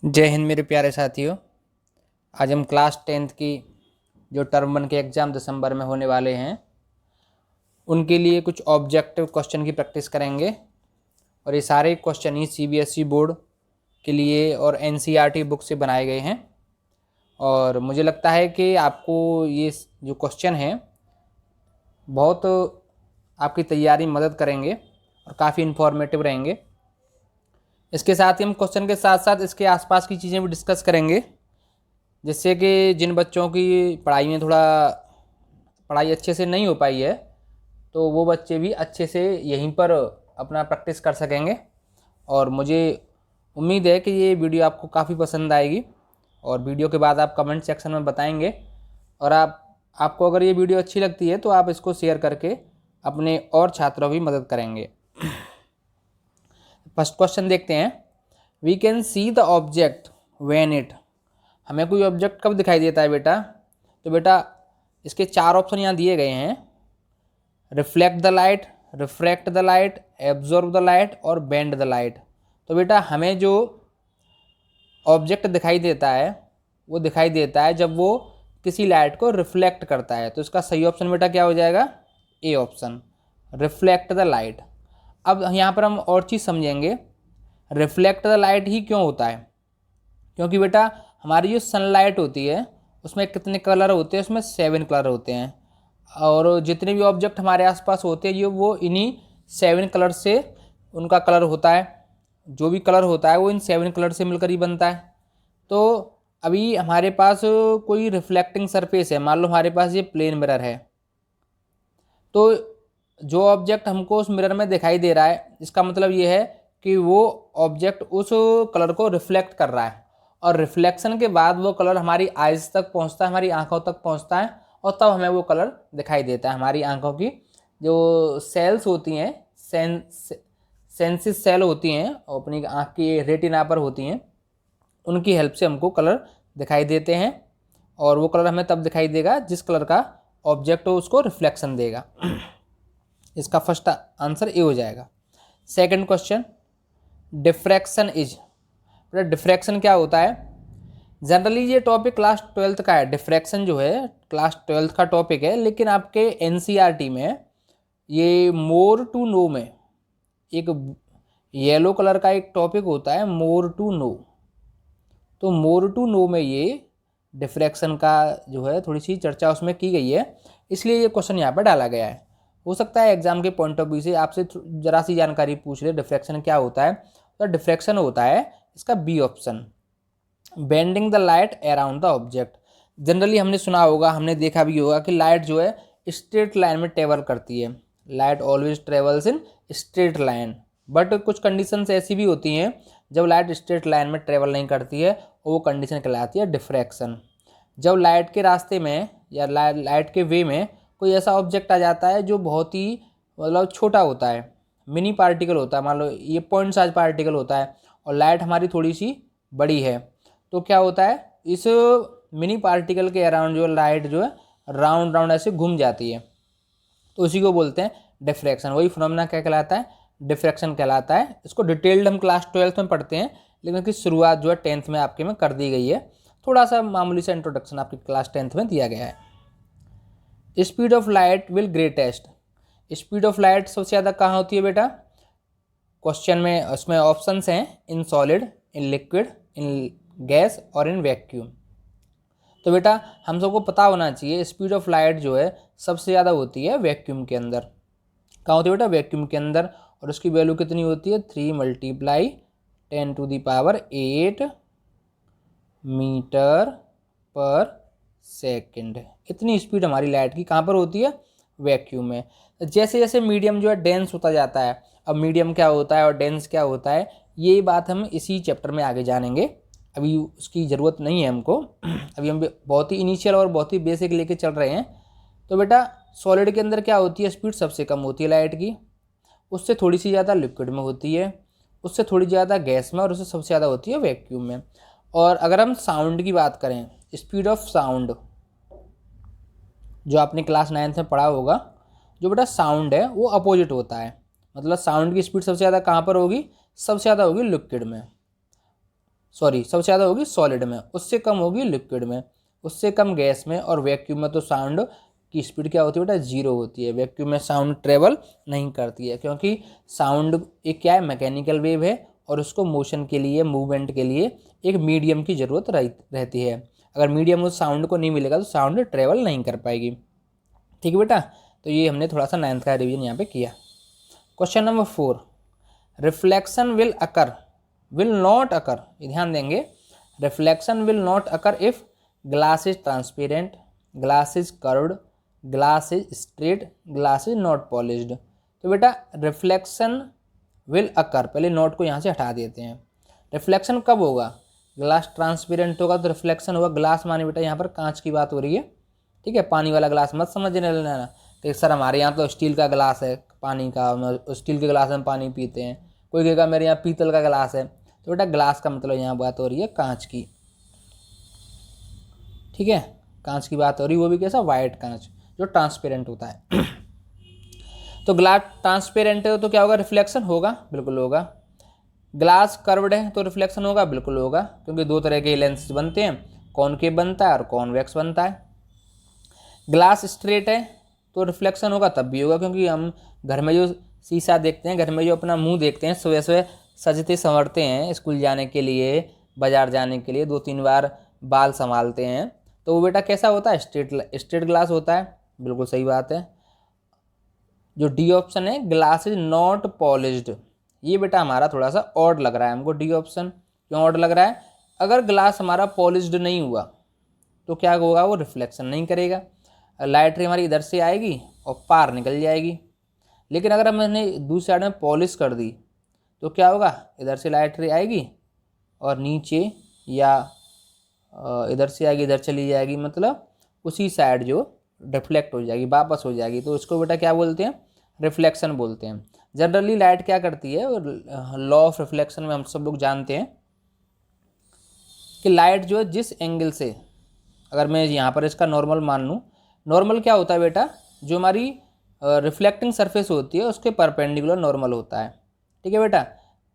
जय हिंद मेरे प्यारे साथियों। आज हम क्लास 10th की जो टर्म 1 के एग्ज़ाम दिसंबर में होने वाले हैं उनके लिए कुछ ऑब्जेक्टिव क्वेश्चन की प्रैक्टिस करेंगे। और ये सारे क्वेश्चन ही सीबीएसई बोर्ड के लिए और एनसीईआरटी बुक से बनाए गए हैं। और मुझे लगता है कि आपको ये जो क्वेश्चन हैं बहुत आपकी तैयारी में मदद करेंगे और काफ़ी इन्फॉर्मेटिव रहेंगे। इसके साथ ही हम क्वेश्चन के साथ साथ इसके आसपास की चीज़ें भी डिस्कस करेंगे, जिससे कि जिन बच्चों की पढ़ाई में थोड़ा पढ़ाई अच्छे से नहीं हो पाई है तो वो बच्चे भी अच्छे से यहीं पर अपना प्रैक्टिस कर सकेंगे। और मुझे उम्मीद है कि ये वीडियो आपको काफ़ी पसंद आएगी और वीडियो के बाद आप कमेंट सेक्शन में बताएंगे। और आपको अगर ये वीडियो अच्छी लगती है तो आप इसको शेयर करके अपने और छात्रों की मदद करेंगे। फर्स्ट क्वेश्चन देखते हैं। We can see the object when it. हमें कोई ऑब्जेक्ट कब दिखाई देता है बेटा? तो बेटा इसके 4 ऑप्शन यहाँ दिए गए हैं। Reflect the light, refract the light, absorb the light और बेंड द लाइट। तो बेटा हमें जो ऑब्जेक्ट दिखाई देता है वो दिखाई देता है जब वो किसी लाइट को रिफ्लेक्ट करता है। तो इसका सही ऑप्शन बेटा क्या हो जाएगा? A option, reflect the light. अब यहाँ पर हम और चीज़ समझेंगे, रिफ्लेक्ट द लाइट ही क्यों होता है? क्योंकि बेटा हमारी जो सनलाइट होती है उसमें कितने कलर होते हैं? उसमें 7 कलर होते हैं। और जितने भी ऑब्जेक्ट हमारे आसपास होते हैं ये वो इन्हीं 7 कलर से उनका कलर होता है। जो भी कलर होता है वो इन 7 कलर से मिलकर ही बनता है। तो अभी हमारे पास कोई रिफ्लेक्टिंग सरफेस है, मान लो हमारे पास ये प्लेन मिरर है, तो जो ऑब्जेक्ट हमको उस मिरर में दिखाई दे रहा है इसका मतलब ये है कि वो ऑब्जेक्ट उस कलर को रिफ्लेक्ट कर रहा है। और रिफ्लेक्शन के बाद वो कलर हमारी आइज़ तक पहुंचता है, हमारी आंखों तक पहुंचता है और तब हमें वो कलर दिखाई देता है। हमारी आंखों की जो सेल्स होती हैं, सेंसिस सेल होती हैं और अपनी आँख की रेटिना पर होती हैं, उनकी हेल्प से हमको कलर दिखाई देते हैं। और वो कलर हमें तब दिखाई देगा जिस कलर का ऑब्जेक्ट हो उसको रिफ्लेक्शन देगा। इसका फर्स्ट आंसर ए हो जाएगा। Second question, diffraction is. Diffraction क्या होता है? जनरली ये टॉपिक क्लास 12th का है। डिफ्रैक्शन जो है क्लास 12th का टॉपिक है, लेकिन आपके एनसीईआरटी में ये मोर टू नो में एक येलो कलर का एक टॉपिक होता है, मोर टू नो। तो मोर टू नो में ये डिफ्रैक्शन का जो है थोड़ी सी चर्चा उसमें की गई है, इसलिए ये क्वेश्चन यहाँ पर डाला गया है। हो सकता है एग्जाम के पॉइंट ऑफ व्यू से आपसे जरा सी जानकारी पूछ ले डिफ्रैक्शन क्या होता है। तो डिफ्रैक्शन होता है इसका B option, bending the light around the object. Generally हमने सुना होगा, हमने देखा भी होगा कि लाइट जो है स्ट्रेट लाइन में ट्रेवल करती है। Light always travels in straight line, but कुछ कंडीशंस ऐसी भी होती हैं जब लाइट स्ट्रेट लाइन में ट्रेवल नहीं करती है, और वो कंडीशन कहलाती है डिफ्रैक्शन। जब लाइट के रास्ते में या लाइट के वे में कोई ऐसा ऑब्जेक्ट आ जाता है जो बहुत ही मतलब छोटा होता है, मिनी पार्टिकल होता है, मान लो ये पॉइंट साइज पार्टिकल होता है और लाइट हमारी थोड़ी सी बड़ी है, तो क्या होता है इस मिनी पार्टिकल के अराउंड जो लाइट जो है राउंड राउंड ऐसे घूम जाती है, तो उसी को बोलते हैं डिफ्रैक्शन। वही फिनोमेना क्या कहलाता है? डिफ्रैक्शन कहलाता है। इसको डिटेल्ड हम क्लास 12th में पढ़ते हैं, लेकिन इसकी शुरुआत जो है 10th में आपके में कर दी गई है। थोड़ा सा मामूली सा इंट्रोडक्शन आपकी क्लास 10th में दिया गया है। Speed of light will greatest. Speed of light सबसे ज़्यादा कहाँ होती है बेटा? क्वेश्चन में उसमें ऑप्शंस हैं, in solid, in liquid, in gas और इन वैक्यूम। तो बेटा हम सबको पता होना चाहिए स्पीड ऑफ लाइट जो है सबसे ज़्यादा होती है वैक्यूम के अंदर। कहाँ होती है बेटा? वैक्यूम के अंदर। और उसकी वैल्यू कितनी होती है? 3 × 10⁸ मीटर पर सेकंड। इतनी स्पीड हमारी लाइट की कहाँ पर होती है? वैक्यूम में। जैसे जैसे मीडियम जो है डेंस होता जाता है, अब मीडियम क्या होता है और डेंस क्या होता है ये बात हम इसी चैप्टर में आगे जानेंगे, अभी उसकी ज़रूरत नहीं है हमको। अभी हम बहुत ही इनिशियल और बहुत ही बेसिक लेके चल रहे हैं। तो बेटा सॉलिड के अंदर क्या होती है? स्पीड सबसे कम होती है लाइट की, उससे थोड़ी सी ज़्यादा लिक्विड में होती है, उससे थोड़ी ज़्यादा गैस में और उससे सबसे ज़्यादा होती है वैक्यूम में। और अगर हम साउंड की बात करें, स्पीड ऑफ साउंड जो आपने क्लास 9th में पढ़ा होगा, जो बेटा साउंड है वो अपोजिट होता है। मतलब साउंड की स्पीड सबसे ज़्यादा कहाँ पर होगी? सबसे ज़्यादा होगी लिक्विड में। सॉरी सबसे ज़्यादा होगी सॉलिड में, उससे कम होगी लिक्विड में, उससे कम गैस में, और वैक्यूम में तो साउंड की स्पीड क्या होती है बेटा, जीरो होती है। वैक्यूम में साउंड ट्रेवल नहीं करती है, क्योंकि साउंड एक क्या है, मैकेनिकल वेव है, और उसको मोशन के लिए, मूवमेंट के लिए एक मीडियम की ज़रूरत रहती है। अगर मीडियम उस साउंड को नहीं मिलेगा तो साउंड ट्रेवल नहीं कर पाएगी। ठीक है बेटा, तो ये हमने थोड़ा सा 9th का रिवीजन यहाँ पे किया। Question number 4, reflection will occur, will not occur, ये ध्यान देंगे, reflection will not occur if glass is transparent, glass is curved, glass is straight, glass is not polished. तो बेटा रिफ्लेक्शन विल अकर, पहले नोट को यहाँ से हटा देते हैं। रिफ्लेक्शन कब होगा, ग्लास ट्रांसपेरेंट होगा तो रिफ्लेक्शन होगा। ग्लास माने बेटा यहाँ पर कांच की बात हो रही है, ठीक है, पानी वाला ग्लास मत समझने लेना कि सर हमारे यहाँ तो स्टील का ग्लास है पानी का, स्टील के ग्लास में पानी पीते हैं। कोई कहेगा मेरे यहाँ पीतल का ग्लास है, तो बेटा ग्लास का मतलब यहाँ बात हो रही है कांच की, ठीक है, कांच की बात हो रही है, वो भी कैसा, वाइट कांच जो ट्रांसपेरेंट होता है। तो ग्लास ट्रांसपेरेंट है तो क्या होगा, रिफ्लेक्शन होगा, बिल्कुल होगा। ग्लास कर्व्ड है तो रिफ्लेक्शन होगा, बिल्कुल होगा, क्योंकि दो तरह के लेंस बनते हैं, कॉनकेव बनता है और कॉन्वेक्स बनता है। ग्लास स्ट्रेट है तो रिफ्लेक्शन होगा, तब भी होगा, क्योंकि हम घर में जो शीशा देखते हैं, घर में जो अपना मुंह देखते हैं, सुबह सुबह सजते संवरते हैं स्कूल जाने के लिए, बाजार जाने के लिए 2-3 बार बाल संभालते हैं, तो वो बेटा कैसा होता है, स्ट्रेट ग्लास होता है, बिल्कुल सही बात है। जो डी ऑप्शन है, ग्लास इज नॉट पॉलिश्ड, ये बेटा हमारा थोड़ा सा ऑड लग रहा है हमको, डी ऑप्शन। क्यों ऑड लग रहा है, अगर ग्लास हमारा पॉलिश्ड नहीं हुआ तो क्या होगा, वो रिफ्लेक्शन नहीं करेगा, लाइट रे हमारी इधर से आएगी और पार निकल जाएगी। लेकिन अगर हमने दूसरी साइड में पॉलिश कर दी तो क्या होगा, इधर से लाइट रे आएगी और नीचे या इधर से आएगी, इधर चली जाएगी, मतलब उसी साइड जो रिफ्लेक्ट हो जाएगी, वापस हो जाएगी, तो इसको बेटा क्या बोलते हैं, रिफ्लेक्शन बोलते हैं। जनरली लाइट क्या करती है, लॉ ऑफ रिफ्लेक्शन में हम सब लोग जानते हैं कि लाइट जो है जिस एंगल से, अगर मैं यहाँ पर इसका नॉर्मल मान लूँ, नॉर्मल क्या होता है बेटा, जो हमारी रिफ्लेक्टिंग सरफेस होती है उसके परपेंडिकुलर नॉर्मल होता है, ठीक है बेटा।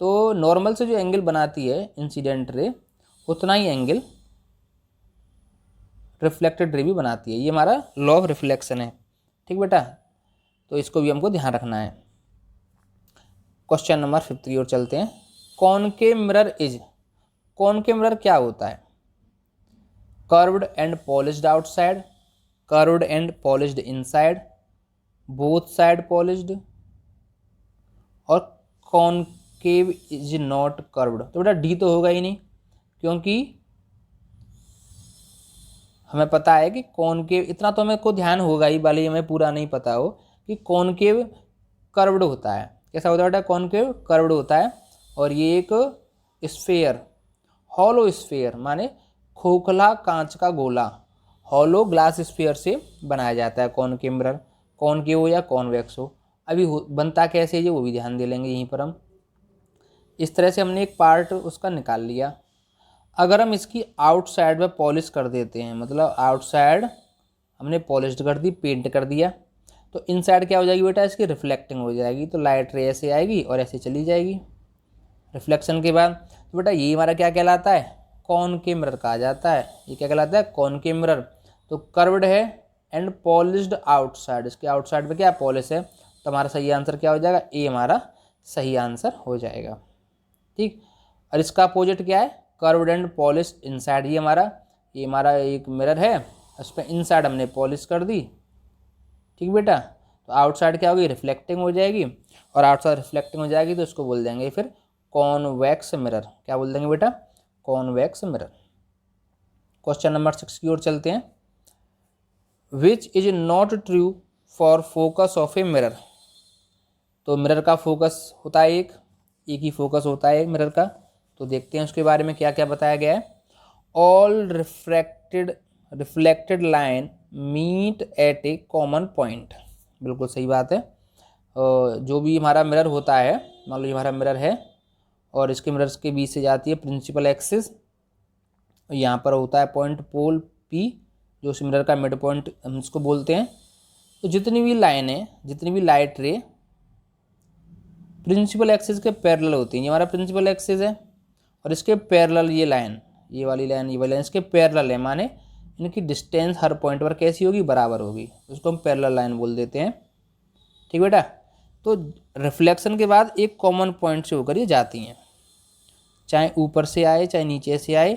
तो नॉर्मल से जो एंगल बनाती है इंसिडेंट रे, उतना ही एंगल रिफ्लेक्टेड रे भी बनाती है, ये हमारा लॉ ऑफ रिफ्लेक्शन है, ठीक बेटा, तो इसको भी हमको ध्यान रखना है। क्वेश्चन नंबर 5 की ओर चलते हैं। Concave mirror is, concave mirror क्या होता है, curved and polished outside, curved and polished inside, both side polished, और कॉनकेव इज नॉट कर्व्ड। तो बेटा डी तो होगा ही नहीं, क्योंकि हमें पता है कि कॉनकेव, इतना तो हमें को ध्यान होगा ही, भले ही हमें पूरा नहीं पता हो, कि कॉनकेव कर्व्ड होता है। कैसा होता है बेटा, कॉनकेव कर्व्ड होता है, और ये एक स्फेयर, हॉलो स्फेयर माने खोखला कांच का गोला, हॉलो ग्लास स्फेयर से बनाया जाता है कॉनकेव मिरर, कॉनकेव हो या कॉन्वेक्स हो। अभी बनता कैसे है वो भी ध्यान दे लेंगे यहीं पर हम। इस तरह से हमने एक पार्ट उसका निकाल लिया। अगर हम इसकी आउटसाइड में पॉलिश कर देते हैं, मतलब आउटसाइड हमने पॉलिश कर दी, पेंट कर दिया, तो इनसाइड क्या हो जाएगी बेटा, इसकी रिफ्लेक्टिंग हो जाएगी, तो लाइट रे ऐसे आएगी और ऐसे चली जाएगी रिफ्लेक्शन के बाद। तो बेटा ये हमारा क्या कहलाता है, कॉनकेव मिरर कहा जाता है। ये क्या कहलाता है, कॉनकेव मिरर। तो कर्व्ड है एंड पॉलिश्ड आउटसाइड, इसके आउटसाइड पे क्या पॉलिश है, तो हमारा सही आंसर क्या हो जाएगा, ए हमारा सही आंसर हो जाएगा, ठीक। और इसका अपोजिट क्या है, कर्व्ड एंड पॉलिश इनसाइड, ये हमारा एक मिरर है, उस पर इनसाइड हमने पॉलिश कर दी, ठीक बेटा। तो आउटसाइड क्या होगी, रिफ्लेक्टिंग हो जाएगी, और आउटसाइड रिफ्लेक्टिंग हो जाएगी तो इसको बोल देंगे फिर कॉन्वेक्स मिरर। क्या बोल देंगे बेटा, कॉन्वेक्स मिरर। क्वेश्चन नंबर 6 की ओर चलते हैं। Which is not true for focus of a mirror. तो मिरर का फोकस होता है एक ही फोकस होता है मिरर का, तो देखते हैं उसके बारे में क्या क्या बताया गया है। All reflected line meet at a common point, बिल्कुल सही बात है। जो भी हमारा मिरर होता है, मान लो ये हमारा मिरर है और इसके मिरर्स के बीच से जाती है प्रिंसिपल एक्सिस, यहाँ पर होता है पॉइंट पोल पी, जो उस मिरर का मिड पॉइंट हम इसको बोलते हैं। तो जितनी भी लाइन है, जितनी भी लाइट रे प्रिंसिपल एक्सिस के पैरेलल होती हैं, ये हमारा प्रिंसिपल एक्सिस है, और इसके पैरेलल ये लाइन, ये वाली लाइन इसके पैरेलल है, माने इनकी डिस्टेंस हर पॉइंट पर कैसी होगी, बराबर होगी, उसको हम पैरेलल लाइन बोल देते हैं। ठीक बेटा। तो रिफ्लेक्शन के बाद एक कॉमन पॉइंट से होकर ये जाती हैं, चाहे ऊपर से आए चाहे नीचे से आए,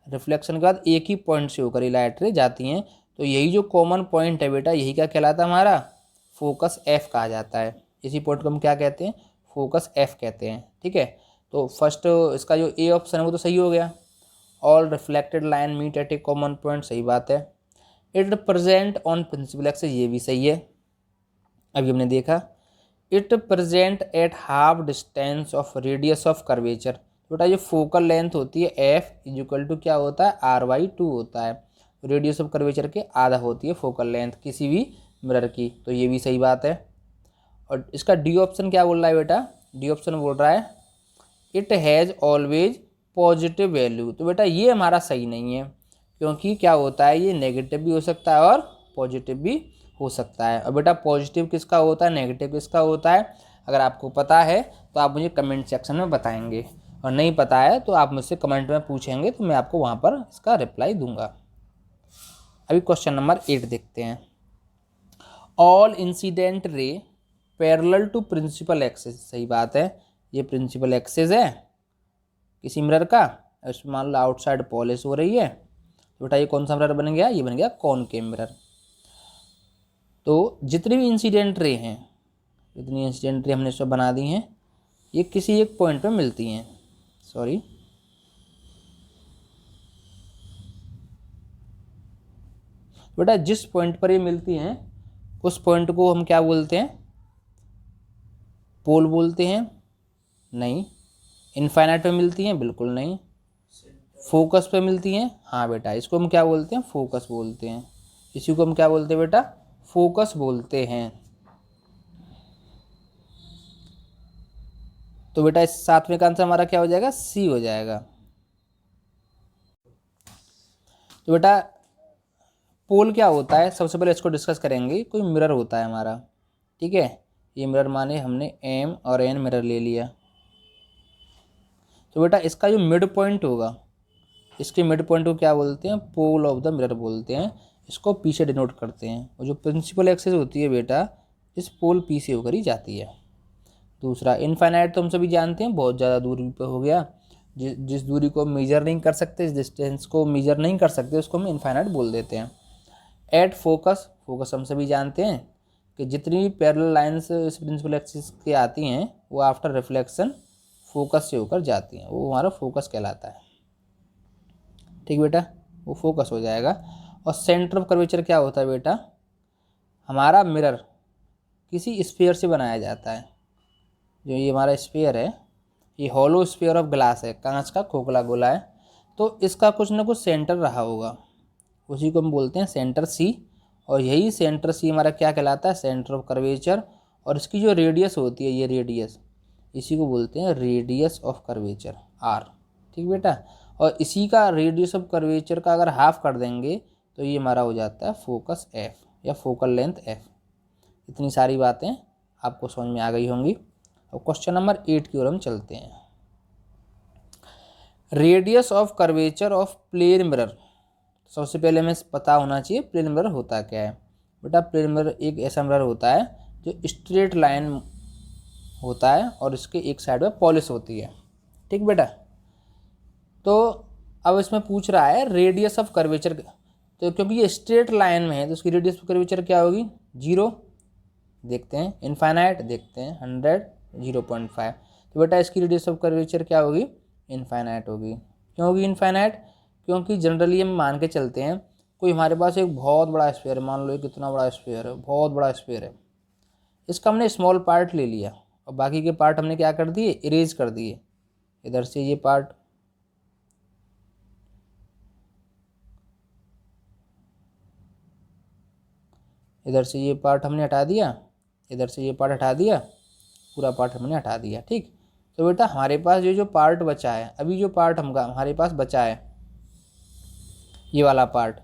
रिफ्लेक्शन के बाद एक ही पॉइंट से होकर ये लाइट रे जाती हैं। तो यही जो कॉमन पॉइंट है बेटा, यही क्या कहलाता है, हमारा फोकस एफ कहा जाता है। इसी पॉइंट को हम क्या कहते हैं, फोकस एफ कहते हैं। ठीक है। तो फर्स्ट इसका जो ए ऑप्शन है वो तो सही हो गया, all reflected line meet at a common point, सही बात है। It present on principal axis, ये भी सही है, अभी हमने देखा। It present at half distance of radius of curvature, बेटा ये फोकल लेंथ होती है एफ इक्वल टू क्या होता है, r/2 होता है, रेडियस ऑफ कर्वेचर के आधा होती है फोकल लेंथ किसी भी मिरर की, तो ये भी सही बात है। और इसका डी ऑप्शन क्या बोल रहा है बेटा, डी ऑप्शन बोल रहा है it has always positive value, तो बेटा ये हमारा सही नहीं है, क्योंकि क्या होता है, ये नेगेटिव भी हो सकता है और पॉजिटिव भी हो सकता है। और बेटा पॉजिटिव किसका होता है, नेगेटिव किसका होता है, अगर आपको पता है तो आप मुझे कमेंट सेक्शन में बताएंगे, और नहीं पता है तो आप मुझसे कमेंट में पूछेंगे तो मैं आपको वहाँ पर इसका रिप्लाई दूंगा। अभी क्वेश्चन नंबर 8 देखते हैं। All incident ray parallel to principal axis, सही बात है, ये प्रिंसिपल एक्सिस है किसी मिरर का, इसमें मान लो आउटसाइड पॉलिश हो रही है, तो बेटा ये कौन सा मिरर बन गया, ये बन गया कॉनकेव मिरर। तो जितनी भी इंसिडेंट रे हैं, जितनी इंसिडेंट रे हमने इसमें बना दी हैं, ये किसी एक पॉइंट पे मिलती हैं, सॉरी बेटा जिस पॉइंट पर ये मिलती हैं उस पॉइंट को हम क्या बोलते हैं, पोल बोलते हैं, नहीं। इनफाइनाइट पे मिलती हैं, बिल्कुल नहीं। फोकस पे मिलती हैं, हाँ बेटा इसको हम क्या बोलते हैं, फोकस बोलते हैं, इसी को हम क्या बोलते हैं बेटा, फोकस बोलते हैं। तो बेटा इस सातवें का आंसर हमारा क्या हो जाएगा, सी हो जाएगा। तो बेटा पोल क्या होता है, सबसे पहले इसको डिस्कस करेंगे। कोई मिरर होता है हमारा, ठीक है, ये मिरर माने हमने एम और एन मिरर ले लिया, तो बेटा इसका जो मिड पॉइंट होगा, इसके मिड पॉइंट को क्या बोलते हैं, पोल ऑफ द मिरर बोलते हैं, इसको पी से डिनोट करते हैं। और जो प्रिंसिपल एक्सिस होती है बेटा, इस पोल पी से होकर ही जाती है। दूसरा इनफाइनाइट तो हम सभी जानते हैं, बहुत ज़्यादा दूरी पर हो गया, जिस दूरी को मेजर नहीं कर सकते, इस डिस्टेंस को मेजर नहीं कर सकते, उसको हम इनफाइनाइट बोल देते हैं। एट फोकस, फोकस हम सभी जानते हैं कि जितनी भी पैरेलल लाइंस इस प्रिंसिपल एक्सिस के आती हैं वो आफ्टर रिफ्लेक्शन फोकस से होकर जाती हैं, वो हमारा फोकस कहलाता है। ठीक बेटा, वो फोकस हो जाएगा। और सेंटर ऑफ कर्वेचर क्या होता है बेटा, हमारा मिरर किसी स्फीयर से बनाया जाता है। जो ये हमारा स्फीयर है, ये हॉलो स्फीयर ऑफ ग्लास है, कांच का खोखला गोला है, तो इसका कुछ ना कुछ सेंटर रहा होगा, उसी को हम बोलते हैं सेंटर सी। और यही सेंटर सी हमारा क्या कहलाता है, सेंटर ऑफ कर्वेचर। और इसकी जो रेडियस होती है, ये रेडियस, इसी को बोलते हैं रेडियस ऑफ कर्वेचर, आर। ठीक बेटा, और इसी का रेडियस ऑफ कर्वेचर का अगर हाफ कर देंगे तो ये हमारा हो जाता है फोकस एफ या फोकल लेंथ एफ। इतनी सारी बातें आपको समझ में आ गई होंगी। और क्वेश्चन नंबर 8 की ओर हम चलते हैं। Radius of curvature of plane mirror, सबसे पहले हमें पता होना चाहिए प्लेन मिरर होता क्या है। बेटा प्लेन मिरर एक ऐसा मिरर होता है जो स्ट्रेट लाइन होता है और इसके एक साइड में पॉलिश होती है। ठीक बेटा, तो अब इसमें पूछ रहा है रेडियस ऑफ कर्वेचर, तो क्योंकि ये स्ट्रेट लाइन में है तो उसकी रेडियस ऑफ कर्वेचर क्या होगी, 0 देखते हैं, इनफाइनाइट देखते हैं, 100, 0.5। तो बेटा इसकी रेडियस ऑफ कर्वेचर क्या होगी, इनफाइनाइट होगी। क्यों होगी इनफाइनाइट, क्योंकि जनरली हम मान के चलते हैं कोई हमारे पास एक बहुत बड़ा स्फीयर है, मान लो कितना बड़ा स्फीयर है, बहुत बड़ा स्फीयर है, इसका हमने स्मॉल पार्ट ले लिया और बाकी के पार्ट हमने क्या कर दिए, इरेज कर दिए। इधर से ये पार्ट, इधर से ये पार्ट हमने हटा दिया, इधर से ये पार्ट हटा दिया, पूरा पार्ट हमने हटा दिया। ठीक, तो बेटा हमारे पास जो पार्ट बचा है, अभी जो पार्ट हमारे पास बचा है, ये वाला पार्ट,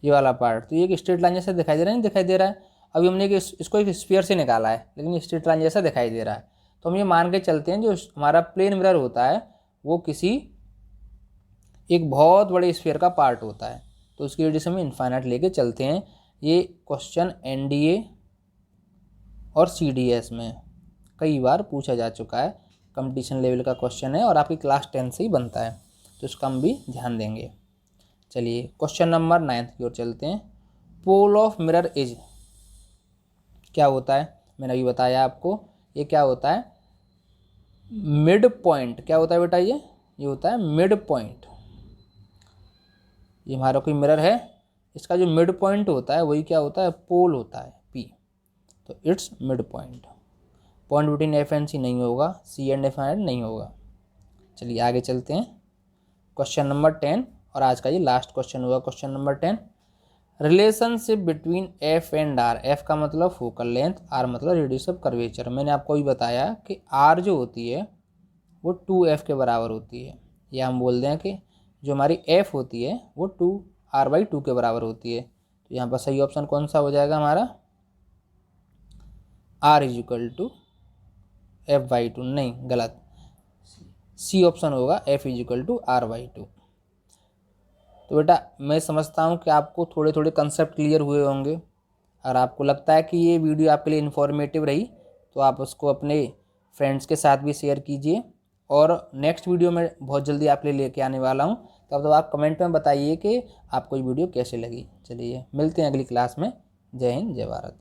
ये वाला पार्ट, तो ये एक स्ट्रेट लाइन जैसा दिखाई दे रहा है, नहीं दिखाई दे रहा है। अभी हमने इसको एक स्फीयर से निकाला है लेकिन स्ट्रेट लाइन जैसा दिखाई दे रहा है, तो हम ये मान के चलते हैं जो हमारा प्लेन मिरर होता है वो किसी एक बहुत बड़े स्फीयर का पार्ट होता है, तो उसकी रेडियस हम इन्फाइनाइट लेके चलते हैं। ये क्वेश्चन एनडीए और सीडीएस में कई बार पूछा जा चुका है, कंपटीशन लेवल का क्वेश्चन है और आपकी क्लास 10 से ही बनता है, तो इसका हम भी ध्यान देंगे। चलिए क्वेश्चन नंबर 9 की ओर चलते हैं। पोल ऑफ मिरर इज क्या होता है, मैंने अभी बताया आपको, ये क्या होता है, मिड पॉइंट। क्या होता है बेटा, ये होता है मिड पॉइंट। ये हमारा कोई मिरर है, इसका जो मिड पॉइंट होता है वही क्या होता है, पोल होता है पी, तो it's mid point. Point between F and C नहीं होगा, सी एंड एफ एंड नहीं होगा। चलिए आगे चलते हैं, क्वेश्चन नंबर 10 और आज का ये लास्ट क्वेश्चन होगा, question number 10। Relationship between F and R. F का मतलब फोकल लेंथ, आर मतलब रेडियस ऑफ कर्वेचर। मैंने आपको भी बताया कि आर जो होती है वो 2f के बराबर होती है, या हम बोल दें कि जो हमारी एफ होती है वो 2r/2 के बराबर होती है। तो यहाँ पर सही ऑप्शन कौन सा हो जाएगा हमारा, r = f/2, नहीं गलत, सी ऑप्शन होगा f = r/2। तो बेटा मैं समझता हूँ कि आपको थोड़े थोड़े कंसेप्ट क्लियर हुए होंगे। अगर आपको लगता है कि ये वीडियो आपके लिए इन्फॉर्मेटिव रही तो आप उसको अपने फ्रेंड्स के साथ भी शेयर कीजिए, और नेक्स्ट वीडियो में बहुत जल्दी आपके लिए लेके आने वाला हूँ। तब तो आप कमेंट में बताइए कि आपको ये वीडियो कैसे लगी। चलिए मिलते हैं अगली क्लास में। जय हिंद, जय भारत।